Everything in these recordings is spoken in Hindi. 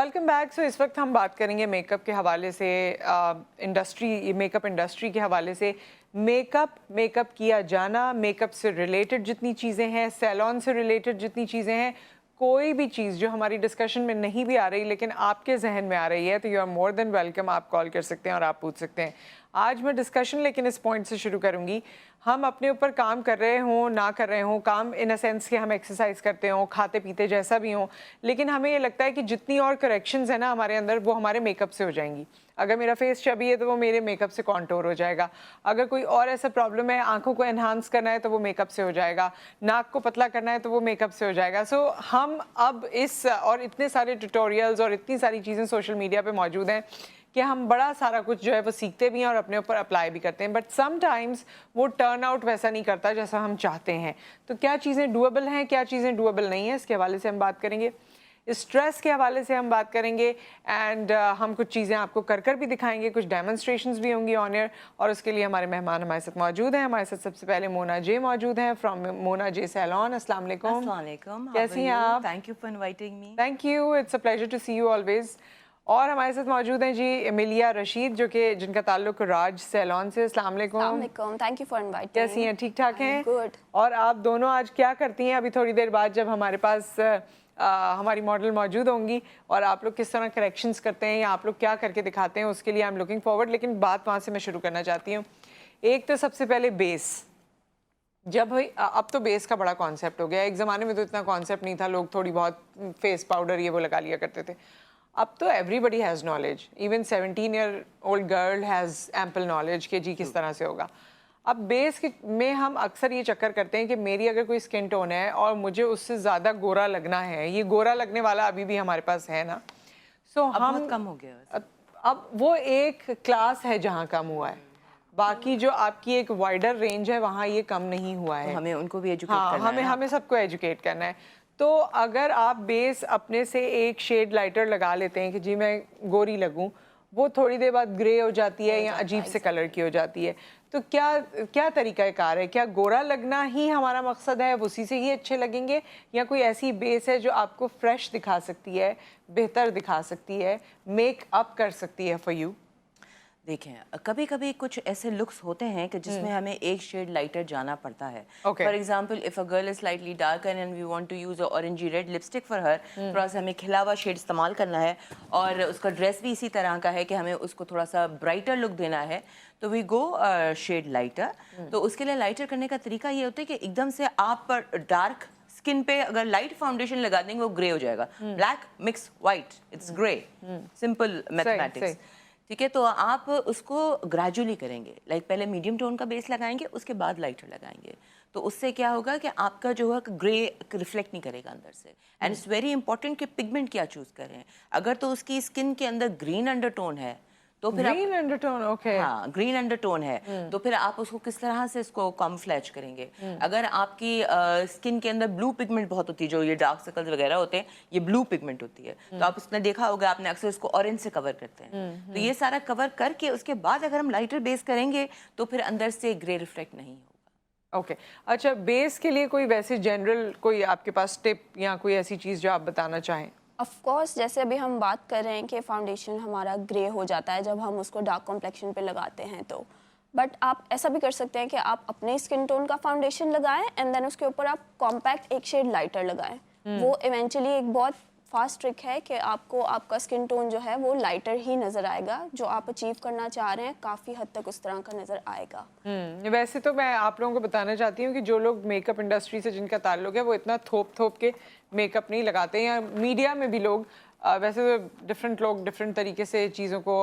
Welcome back. सो इस वक्त हम बात करेंगे मेकअप के हवाले से, मेकअप इंडस्ट्री के हवाले से। मेकअप किया जाना, मेकअप से रिलेटेड जितनी चीज़ें हैं, सैलून से रिलेटेड जितनी चीज़ें हैं, कोई भी चीज़ जो हमारी डिस्कशन में नहीं भी आ रही लेकिन आपके जहन में आ रही है तो you are more than welcome. आप कॉल कर सकते हैं और आप पूछ सकते हैं। आज मैं डिस्कशन लेकिन इस पॉइंट से शुरू करूंगी। हम अपने ऊपर काम कर रहे हों ना कर रहे हों, काम इन अ सेंस कि हम एक्सरसाइज करते हों, खाते पीते जैसा भी हों, लेकिन हमें ये लगता है कि जितनी और करेक्शंस है ना हमारे अंदर वो हमारे मेकअप से हो जाएंगी। अगर मेरा फेस चबी है तो वो मेरे मेकअप से कॉन्टोर हो जाएगा। अगर कोई और ऐसा प्रॉब्लम है, आंखों को एनहांस करना है तो वो मेकअप से हो जाएगा। नाक को पतला करना है तो वो मेकअप से हो जाएगा। सो हम अब इस और इतने सारे ट्यूटोरियल्स और इतनी सारी चीज़ें सोशल मीडिया पे मौजूद हैं कि हम बड़ा सारा कुछ जो है वो सीखते भी हैं और अपने ऊपर अप्लाई भी करते हैं, बट समटाइम्स वो टर्न आउट वैसा नहीं करता जैसा हम चाहते हैं। तो क्या चीज़ें डूएबल हैं, क्या चीज़ें डूएबल नहीं है, इसके हवाले से हम बात करेंगे। स्ट्रेस के हवाले से हम बात करेंगे एंड हम कुछ चीज़ें आपको कर भी दिखाएंगे, कुछ डेमोन्स्ट्रेशंस भी होंगी ऑन एयर, और उसके लिए हमारे मेहमान हमारे साथ मौजूद हैं। हमारे साथ सबसे पहले मोना जे मौजूद हैं फ्रॉम मोना जे सैलून। अस्सलाम वालेकुम। कैसी हैं आप? Thank you for inviting me. Thank you, it's a pleasure to see you always. और हमारे साथ मौजूद हैं जी एमिलिया रशीद, जो कि जिनका ताल्लुक राज सैलून से। अस्सलाम वालेकुम। Thank you for inviting. कैसी हैं? ठीक ठाक हैं? गुड। और आप दोनों आज क्या करती हैं? अभी थोड़ी देर बाद जब हमारे पास हमारी मॉडल मौजूद होंगी और आप लोग किस तरह करेक्शंस करते हैं या आप लोग क्या करके दिखाते हैं, उसके लिए आई एम लुकिंग फॉरवर्ड। लेकिन बात वहाँ से मैं शुरू करना चाहती हूँ। एक तो सबसे पहले बेस। जब भाई अब तो बेस का बड़ा कॉन्सेप्ट हो गया, एक ज़माने में तो इतना कॉन्सेप्ट नहीं था, लोग थोड़ी बहुत फेस पाउडर ये वो लगा लिया करते थे। अब तो everybody has knowledge, even 17 year old girl has ample knowledge कि जी किस तरह से होगा। अब बेस में हम अक्सर ये चक्कर करते हैं कि मेरी अगर कोई स्किन टोन है और मुझे उससे ज़्यादा गोरा लगना है, ये गोरा लगने वाला अभी भी हमारे पास है ना, सो हम बहुत कम हो गया। अब वो एक क्लास है जहाँ कम हुआ है, बाकी जो आपकी एक वाइडर रेंज है वहाँ ये कम नहीं हुआ है। तो हमें उनको भी एजुकेट हाँ, करना है। हमें सबको एजुकेट करना है। तो अगर आप बेस अपने से एक शेड लाइटर लगा लेते हैं कि जी मैं गोरी लगूं, वो थोड़ी देर बाद ग्रे हो जाती है या अजीब से कलर की हो जाती है। तो क्या तरीका कार है? क्या गोरा लगना ही हमारा मकसद है, उसी से ही अच्छे लगेंगे, या कोई ऐसी बेस है जो आपको फ्रेश दिखा सकती है, बेहतर दिखा सकती है, मेक अप कर सकती है फॉर यू? देखें, कभी कभी कुछ ऐसे लुक्स होते हैं कि जिसमें हमें एक शेड लाइटर जाना पड़ता है। Okay. For example, if a girl is slightly darker and we want to use orangey red lipstick for her, थोड़ा सा हमें खिला हुआ शेड इस्तेमाल करना है और उसका ड्रेस भी इसी तरह का है कि हमें उसको थोड़ा सा ब्राइटर लुक देना है, तो वी गो शेड लाइटर। तो उसके लिए लाइटर करने का तरीका ये होता है कि एकदम से आप पर डार्क स्किन पे अगर लाइट फाउंडेशन लगा देंगे वो ग्रे हो जाएगा। Black mix white, it's grey. Simple mathematics. ठीक है, तो आप उसको ग्रेजुअली करेंगे। लाइक पहले मीडियम टोन का बेस लगाएंगे, उसके बाद लाइटर लगाएंगे। तो उससे क्या होगा कि आपका जो है ग्रे रिफ्लेक्ट नहीं करेगा अंदर से। एंड इट्स वेरी इंपॉर्टेंट कि पिगमेंट क्या चूज करें। अगर तो उसकी स्किन के अंदर ग्रीन अंडरटोन है तो फिर ग्रीन अंडरटोन, ओके। हाँ, ग्रीन अंडरटोन है तो फिर आप उसको किस तरह से इसको कैमोफ्लेज करेंगे। अगर आपकी स्किन के अंदर ब्लू पिगमेंट बहुत होती है, जो ये डार्क सर्कल्स वगैरह होते हैं, ये ब्लू पिगमेंट होती है, तो आप उसने देखा होगा, आपने अक्सर इसको ऑरेंज से कवर करते हैं। तो ये सारा कवर करके उसके बाद अगर हम लाइटर बेस करेंगे तो फिर अंदर से ग्रे रिफ्लेक्ट नहीं होगा। ओके, अच्छा, बेस के लिए कोई वैसे जनरल कोई आपके पास टिप या कोई ऐसी चीज़ जो आप बताना चाहें? ऑफ कोर्स, जैसे अभी हम बात कर रहे हैं कि फाउंडेशन हमारा ग्रे हो जाता है जब हम उसको डार्क कॉम्प्लेक्शन पे लगाते हैं, तो बट आप ऐसा भी कर सकते हैं कि आप अपने स्किन टोन का फाउंडेशन लगाएं एंड देन उसके ऊपर आप कॉम्पैक्ट एक शेड लाइटर लगाएं। वो इवेंचुअली एक बहुत फास्ट ट्रिक है कि आपको आपका स्किन टोन जो है वो लाइटर ही नज़र आएगा। जो आप अचीव करना चाह रहे हैं काफ़ी हद तक उस तरह का नज़र आएगा। वैसे तो मैं आप लोगों को बताना चाहती हूँ कि जो लोग मेकअप इंडस्ट्री से जिनका ताल्लुक है वो इतना थोप के मेकअप नहीं लगाते हैं, या मीडिया में भी लोग वैसे तो डिफरेंट लोग डिफरेंट तरीके से चीज़ों को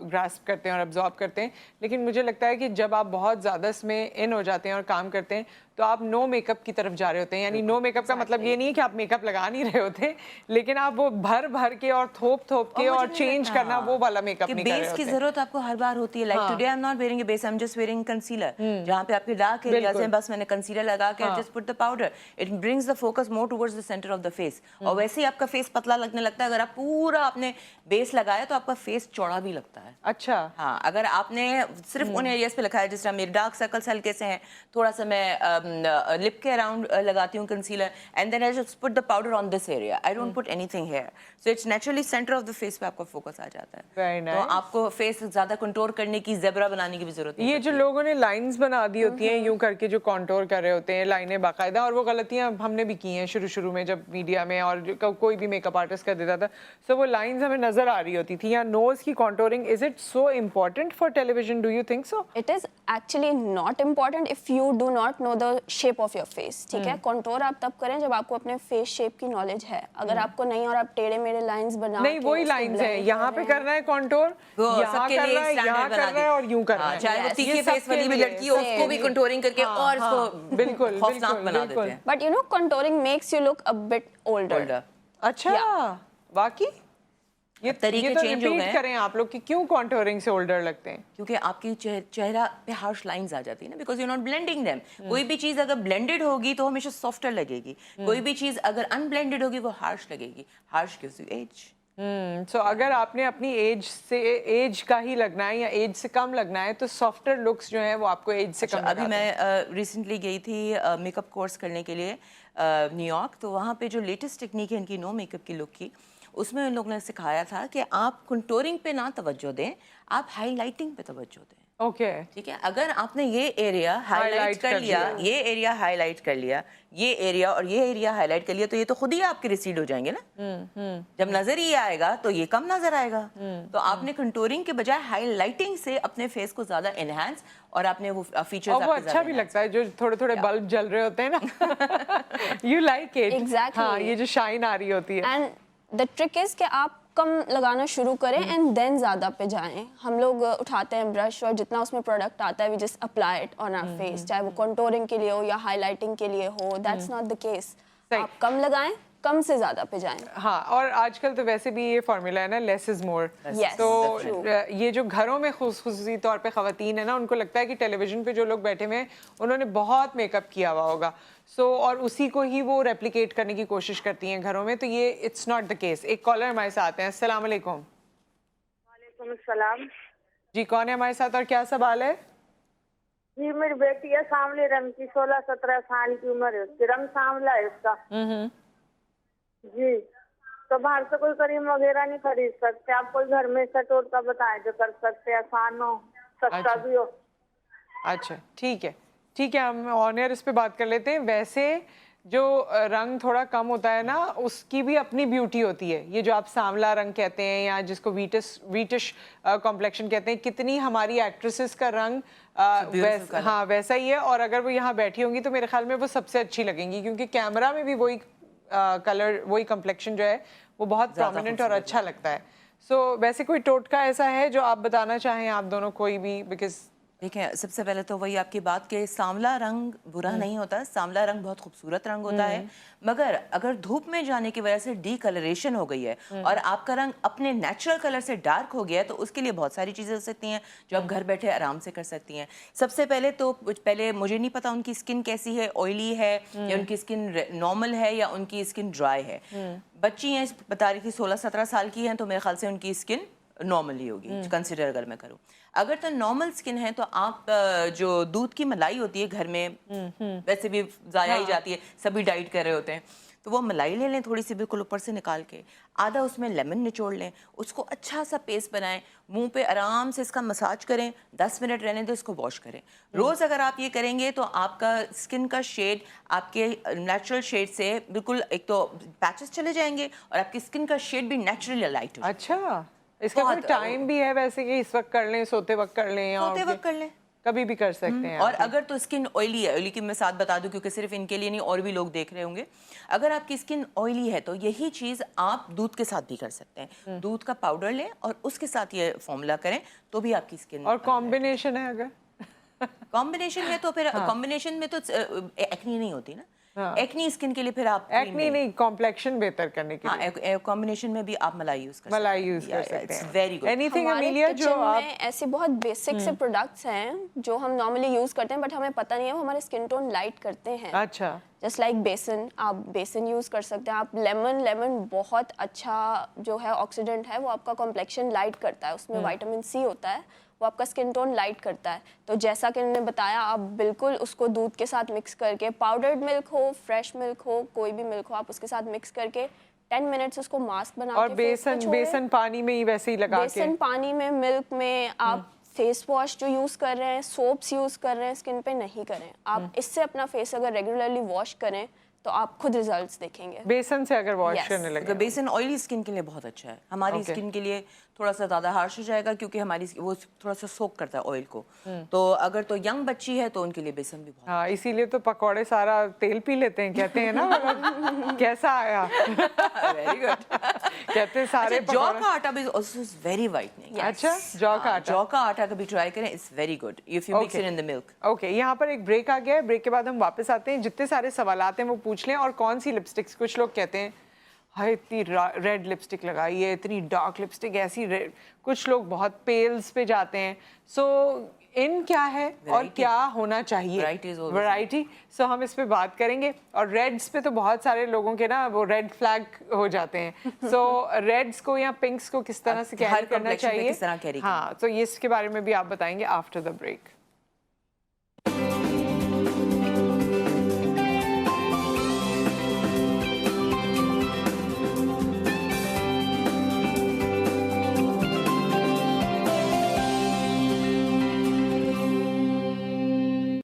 ग्रास्प करते हैं और अब्जॉर्ब करते हैं, लेकिन मुझे लगता है कि जब आप बहुत ज़्यादा इसमें इन हो जाते हैं और काम करते हैं तो आप नो मेकअप की तरफ जा रहे होते हैं। यानी नो मेकअप का मतलब ये नहीं है कि आप मेकअप लगा नहीं रहे होते, लेकिन आप वो भर के और थोप के और चेंज करना, वो वाला मेकअप नहीं कर रहे होते। बेस की जरूरत आपको हर बार होती है। Like today I am not wearing a base, I am just wearing concealer. जहां पे आपके डार्क एरियाज हैं, बस मैंने कंसीलर लगा के just put the powder. It brings the focus more towards the centre of the face. और वैसे ही आपका फेस पतला लगने लगता है। अगर आप पूरा आपने बेस लगाया तो आपका फेस चौड़ा भी लगता है। अच्छा, हाँ, अगर आपने सिर्फ उन एरियाज पे लगा है, जिस तरह मेरे डार्क सर्कल्स हल्के से हैं, थोड़ा सा मैं लिप के अराउंड लगाती हूँ concealer, and then I just put the powder on this area, I don't put anything here, so it's naturally centre of the face पे आपका फोकस आ जाता है। Very तो nice. आपको फेस ज्यादा कंटूर करने की, ज़ेब्रा बनाने की भी जरूरत नहीं ये जो पड़ती। लोगों ने लाइंस बना दी होती हैं यूं करके, जो कॉन्टोर कर रहे होते हैं लाइनें बाकायदा, और वो गलतियां हमने भी की हैं शुरू में जब मीडिया में, और कोई भी मेकअप आर्टिस्ट कर देता था, सो वो लाइंस हमें नजर आ रही होती थी। या नोज की contouring, is it so important for television, do you think so? It is actually not important if you do not know the shape of your face, ठीक है। कंटूर आप तब करें जब आपको अपने फेस शेप की नॉलेज है। अगर आपको नहीं, और आप टेढ़े मेढ़े लाइंस बना नहीं, वही लाइंस है, यहाँ पे करना है कॉन्टोर, वो यहाँ सबके कर लिए रहा है, यहाँ स्टैंडर्ड कर बना रहा है, और यूं कर रहा हाँ, है। चाहे वो Yes. तीखे ये फेस सबके वाली भी लिए लड़की हो, उसको भी कंटूरिंग करके और इसको बिल्कुल खौफनाक बना देते बिल्कुल। हैं। But you know contouring makes you look a bit older. Older. अच्छा, वाकई ये तरीके तो change हो रिपीट गए हैं। करें आप लोग कि क्यों कॉन्टोरिंग से ओल्डर लगते हैं? क्योंकि आपकी चेहरा पे हार्श लाइंस आ जाती है ना, because you not blending them. कोई भी चीज अगर ब्लेंडेड होगी तो हमेशा सॉफ्टर लगेगी, कोई भी चीज अगर अनब्लेंडेड होगी वो हार्श लगेगी। Harsh gives you edge. So अगर आपने अपनी एज का ही लगना है या एज से कम लगना है, तो सॉफ्टर लुक्स जो हैं वो आपको एज से कम अभी लगाते हैं। मैं रिसेंटली गई थी मेकअप कोर्स करने के लिए न्यूयॉर्क, तो वहाँ पे जो लेटेस्ट टेक्निक है इनकी नो मेकअप की लुक की, उसमें उन लोगों ने सिखाया था कि आप कंटूरिंग पे ना तवज्जो दें, आप हाईलाइटिंग पे तवज्जो दें। ओके, ठीक है, अगर आपने ये एरिया हाईलाइट Highlight कर कर लिया, दिया। ये एरिया हाईलाइट कर लिया, ये एरिया और ये एरिया हाईलाइट कर लिया, तो ये तो खुद ही आपके रिसीड हो जाएंगे ना। जब नजर ही आएगा तो ये कम नजर आएगा। तो आपने कंटूरिंग के बजाय हाईलाइटिंग से अपने फेस को ज्यादा एनहांस, और आपने वो फीचर्स और वो अच्छा भी लगता है जो थोड़े थोड़े बल्ब जल रहे होते हैं ना। You like it. Exactly. हाँ, ये जो शाइन आ रही होती है। एंड द ट्रिक इज कि आप कम लगाना शुरू करें एंड देन ज़्यादा पे जाएं। हम लोग उठाते हैं ब्रश और जितना उसमें प्रोडक्ट आता है we just apply it on our face, चाहे वो कंटूरिंग के लिए हो या हाइलाइटिंग के लिए हो। That's not the case. सही। आप कम लगाएं, कम से ज़्यादा पे जाएं। हाँ, और आजकल तो वैसे भी ये फॉर्मूला है ना, लेस इज मोर। Yes, तो that's true. ये जो घरों में खुसूसी तौर पे खवातीन है ना, उनको लगता है कि टेलीविजन पे जो लोग बैठे हुए हैं उन्होंने बहुत मेकअप किया हुआ होगा, और उसी को ही वो रेप्लिकेट करने की कोशिश करती हैं घरों में। तो ये इट्स नॉट द केस। एक कॉलर हमारे साथ हैं। अस्सलाम वालेकुम। वालेकुम अस्सलाम। जी, कौन है हमारे साथ और क्या सवाल है? जी, मेरी बेटी है सांवले रंग की, 16-17 साल की उम्र है उसकी, रंग सांवला है उसका। जी, तो बाहर से कोई क्रीम वगैरह नहीं खरीद सकते, आप कोई घर में ऐसा टोटका बताएं जो कर सकते हैं, आसान हो, सस्ता अच्छा। भी हो। अच्छा, ठीक है, हम ऑन एयर इस पे बात कर लेते हैं। वैसे जो रंग थोड़ा कम होता है ना, उसकी भी अपनी ब्यूटी होती है। ये जो आप सांवला रंग कहते हैं या जिसको वीटिश कॉम्प्लेक्शन कहते हैं, कितनी हमारी एक्ट्रेसेस का रंग हाँ वैसा ही है। और अगर वो यहाँ बैठी होंगी तो मेरे ख्याल में वो सबसे अच्छी लगेंगी, क्योंकि कैमरा में भी वही कलर, वही कम्प्लेक्शन जो है वो बहुत प्रोमिनेंट और अच्छा लगता है। सो वैसे कोई टोटका ऐसा है जो आप बताना चाहें, आप दोनों कोई भी? बिकॉज देखिए, सबसे पहले तो वही आपकी बात के सांवला रंग बुरा नहीं होता, सांवला रंग बहुत खूबसूरत रंग होता है, मगर अगर धूप में जाने की वजह से डीकलरेशन हो गई है और आपका रंग अपने नेचुरल कलर से डार्क हो गया है, तो उसके लिए बहुत सारी चीज़ें हो सकती हैं जो आप घर बैठे आराम से कर सकती हैं। सबसे पहले मुझे नहीं पता उनकी स्किन कैसी है, ऑयली है या उनकी स्किन नॉर्मल है या उनकी स्किन ड्राई है। बच्ची हैं, बता रही थी 16-17 साल की हैं, तो मेरे ख्याल से उनकी स्किन नॉर्मली होगी, कंसिडर अगर मैं करूँ। अगर तो नॉर्मल स्किन है तो आप जो दूध की मलाई होती है घर में, वैसे भी ज़ाया ही जाती है, सभी डाइट कर रहे होते हैं, तो वो मलाई ले लें थोड़ी सी, बिल्कुल ऊपर से निकाल के, आधा उसमें लेमन निचोड़ लें, उसको अच्छा सा पेस्ट बनाएं, मुंह पे आराम से इसका मसाज करें, 10 मिनट रहने दो, इसको वॉश करें। रोज़ अगर आप ये करेंगे तो आपका स्किन का शेड आपके नेचुरल शेड से बिल्कुल, एक तो पैचेस चले जाएंगे और आपकी स्किन का शेड भी नेचुरली लाइट हो जाएगा। अच्छा, इसका कोई टाइम भी है वैसे कि इस वक्त कर लें, सोते वक्त कर लें? सोते वक्त कर लें, कभी भी कर सकते हैं। और अगर तो स्किन ऑयली है, ऑयली की मैं साथ बता दूं क्योंकि सिर्फ इनके लिए नहीं और भी लोग देख रहे होंगे, अगर आपकी स्किन ऑयली है तो यही चीज़ आप दूध के साथ भी कर सकते हैं। दूध का पाउडर लें और उसके साथ ये फॉर्मूला करें तो भी आपकी स्किन, और कॉम्बिनेशन है अगर कॉम्बिनेशन है तो फिर कॉम्बिनेशन में तो एक्नी नहीं होती ना, एक्नी स्किन के लिए फिर आप एक्नी नहीं, कॉम्प्लेक्शन बेहतर करने के लिए हाँ, कॉम्बिनेशन में भी आप मलाई यूज कर सकते हैं। मलाई यूज कर सकते हैं। Very good. एनीथिंग हमारे अमीलिया जो किचन आप में ऐसे बहुत बेसिक से प्रोडक्ट्स हैं जो हम नॉर्मली यूज करते हैं बट हमें पता नहीं है वो हमारे स्किन टोन लाइट करते हैं। अच्छा, जस्ट लाइक बेसन, आप बेसन यूज़ कर सकते हैं। आप लेमन बहुत अच्छा जो है ऑक्सीडेंट है, वो आपका कॉम्प्लेक्शन लाइट करता है, उसमें विटामिन सी होता है, वो आपका स्किन टोन लाइट करता है। तो जैसा कि मैंने बताया, आप बिल्कुल उसको दूध के साथ मिक्स करके, पाउडर्ड मिल्क हो, फ्रेश मिल्क हो, कोई भी मिल्क हो, आप उसके साथ मिक्स करके 10 मिनट्स उसको मास्क बना और के face पे छोड़ें। बेसन पानी में ही वैसे ही लगा के बेसन पानी में, मिल्क में आप फेस वॉश जो यूज़ कर रहे हैं, सोप्स यूज़ कर रहे हैं, स्किन पे नहीं करें। आप इससे अपना फेस अगर रेगुलरली वॉश करें तो आप खुद रिजल्ट्स देखेंगे। बेसन से अगर वॉश Yes. करने लगे। तो बेसन ऑयली स्किन के लिए बहुत अच्छा है, हमारी Okay. स्किन के लिए थोड़ा सा ज़्यादा हार्श हो जाएगा क्योंकि हमारी वो थोड़ा सा सोक करता है ऑयल को। तो अगर तो यंग बच्ची है तो उनके लिए बेसन भी बहुत हाँ, इसीलिए तो पकौड़े सारा तेल पी लेते हैं, कहते हैं ना। मतलब कैसा आया? Very good. कहते हैं सारे अच्छा, जौ पकौड़े। का आटा भी आल्सो इज वेरी वाइटनिंग। अच्छा, जौ का आटा। जौ का आटा कभी ट्राई करें, it's very good if you mix Okay. It in the milk. Okay, यहाँ पर एक ब्रेक आ गया है। ब्रेक के बाद हम वापस आते हैं। जितने सारे सवालात हैं वो पूछ लें। और कौन सी लिपस्टिक्स, कुछ लोग कहते हैं हाय इतनी रेड लिपस्टिक लगाई है, इतनी डार्क लिपस्टिक, ऐसी रेड। कुछ लोग बहुत पेल्स पे जाते हैं। सो इन क्या है और Variety. क्या होना चाहिए? Variety is always variety. So हम इस पे बात करेंगे। और रेड्स पे तो बहुत सारे लोगों के ना वो रेड फ्लैग हो जाते हैं। सो रेड्स को या पिंक्स को किस तरह से हर कैरी करना complexion पे चाहिए? किस तरह carry करना हाँ, तो ये इसके बारे में भी आप बताएंगे आफ्टर द ब्रेक।